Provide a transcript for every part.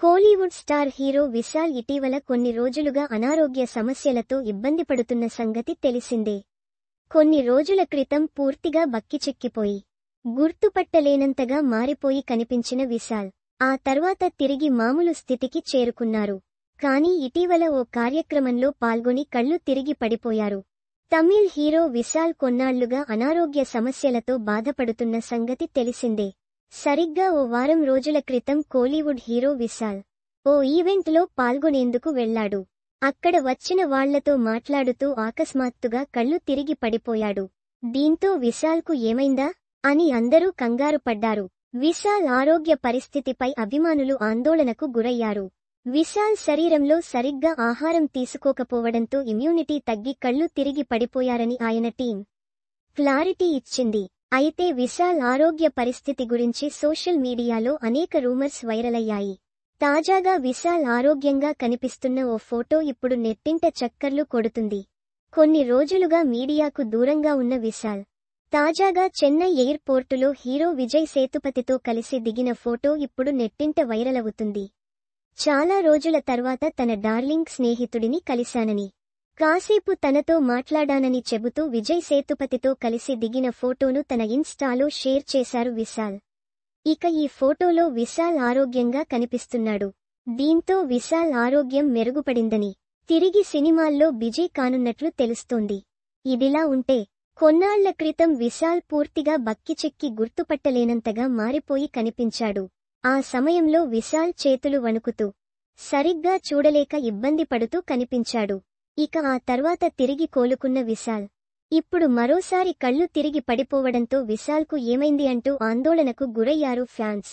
Kollywood star hero Vishal ఇటీవల కొన్ని రోజులుగా అనారోగ్య సమస్యలతో ఇబ్బంది పడుతున్న సంగతి తెలిసిందే. కొన్ని రోజుల క్రితం పూర్తిగా బక్కిచెక్కిపోయి గుర్తుపట్టలేనంతగా మారిపోయి కనిపించిన విశాల్ ఆ తర్వాత తిరిగి మామూలు స్థితికి చేరుకున్నారు. కానీ ఇటీవల ఓ కార్యక్రమంలో పాల్గొని కళ్ళు తిరిగి పడిపోయారు. తమిళ్ హీరో విశాల్ కొన్నాళ్లుగా అనారోగ్య సమస్యలతో బాధపడుతున్న సంగతి తెలిసిందే. సరిగ్గా ఓ వారం రోజుల క్రితం కోలీవుడ్ హీరో విశాల్ ఓ ఈవెంట్లో పాల్గొనేందుకు వెళ్లాడు. అక్కడ వచ్చిన వాళ్లతో మాట్లాడుతూ అకస్మాత్తుగా కళ్ళు తిరిగి పడిపోయాడు. దీంతో విశాల్కు ఏమైందా అని అందరూ కంగారు పడ్డారు. విశాల్ ఆరోగ్య పరిస్థితిపై అభిమానులు ఆందోళనకు గురయ్యారు. విశాల్ శరీరంలో సరిగ్గా ఆహారం తీసుకోకపోవడంతో ఇమ్యూనిటీ తగ్గి కళ్ళు తిరిగి పడిపోయారని ఆయన టీం క్లారిటీ ఇచ్చింది. అయితే విశాల్ ఆరోగ్య పరిస్థితి గురించి సోషల్ మీడియాలో అనేక రూమర్స్ వైరల్ అయ్యాయి. తాజాగా విశాల్ ఆరోగ్యంగా కనిపిస్తున్న ఓ ఫోటో ఇప్పుడు నెట్టింట చక్కర్లు కొడుతుంది. కొన్ని రోజులుగా మీడియాకు దూరంగా ఉన్న విశాల్ తాజాగా చెన్నై ఎయిర్పోర్టులో హీరో విజయ్ సేతుపతితో కలిసి దిగిన ఫోటో ఇప్పుడు నెట్టింట వైరల్ అవుతుంది. చాలా రోజుల తర్వాత తన డార్లింగ్ స్నేహితుడిని కలిశానని, కాసేపు తనతో మాట్లాడానని చెబుతూ విజయ్ సేతుపతితో కలిసి దిగిన ఫోటోను తన ఇన్స్టాలో షేర్ చేశారు విశాల్. ఇక ఈ ఫోటోలో విశాల్ ఆరోగ్యంగా కనిపిస్తున్నాడు. దీంతో విశాల్ ఆరోగ్యం మెరుగుపడిందని, తిరిగి సినిమాల్లో బిజీ కానున్నట్లు తెలుస్తోంది. ఇదిలా ఉంటే కొన్నాళ్ల క్రితం విశాల్ పూర్తిగా బక్కిచెక్కి గుర్తుపట్టలేనంతగా మారిపోయి కనిపించాడు. ఆ సమయంలో విశాల్ చేతులు వణుకుతూ సరిగ్గా చూడలేక ఇబ్బంది పడుతూ కనిపించాడు. ఇక ఆ తర్వాత తిరిగి కోలుకున్న విశాల్ ఇప్పుడు మరోసారి కళ్ళు తిరిగి పడిపోవడంతో విశాల్కు ఏమైంది అంటూ ఆందోళనకు గురయ్యారు ఫ్యాన్స్.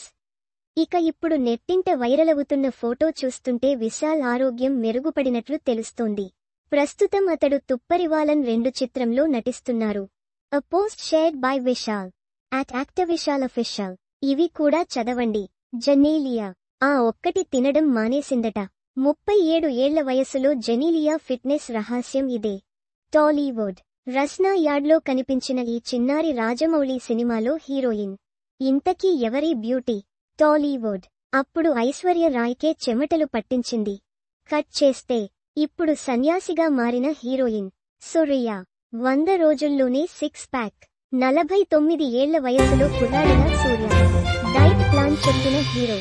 ఇక ఇప్పుడు నెట్టింట వైరలవుతున్న ఫోటో చూస్తుంటే విశాల్ ఆరోగ్యం మెరుగుపడినట్లు తెలుస్తోంది. ప్రస్తుతం అతడు తుప్పరివాలన్ 2 చిత్రంలో నటిస్తున్నారు. A post shared by Vishal @actorvishalofficial. ఇవి కూడా చదవండి. జెనీలియా ఆ ఒక్కటి తినడం మానేసిందట. 37 ఏళ్ల వయసులో జెనీలియా ఫిట్నెస్ రహస్యం ఇదే. టాలీవుడ్ రస్నా యార్డ్లో కనిపించిన ఈ చిన్నారి రాజమౌళి సినిమాలో హీరోయిన్. ఇంతకీ ఎవరి బ్యూటీ? టాలీవుడ్ అప్పుడు ఐశ్వర్య రాయ్కే చెమటలు పట్టించింది. కట్ చేస్తే ఇప్పుడు సన్యాసిగా మారిన హీరోయిన్ సూర్య. 100 రోజుల్లోనే 6 ప్యాక్. 49 ఏళ్ల వయసులో కుర్రాడిగా సూర్య డైట్ ప్లాన్ చెప్పిన హీరో.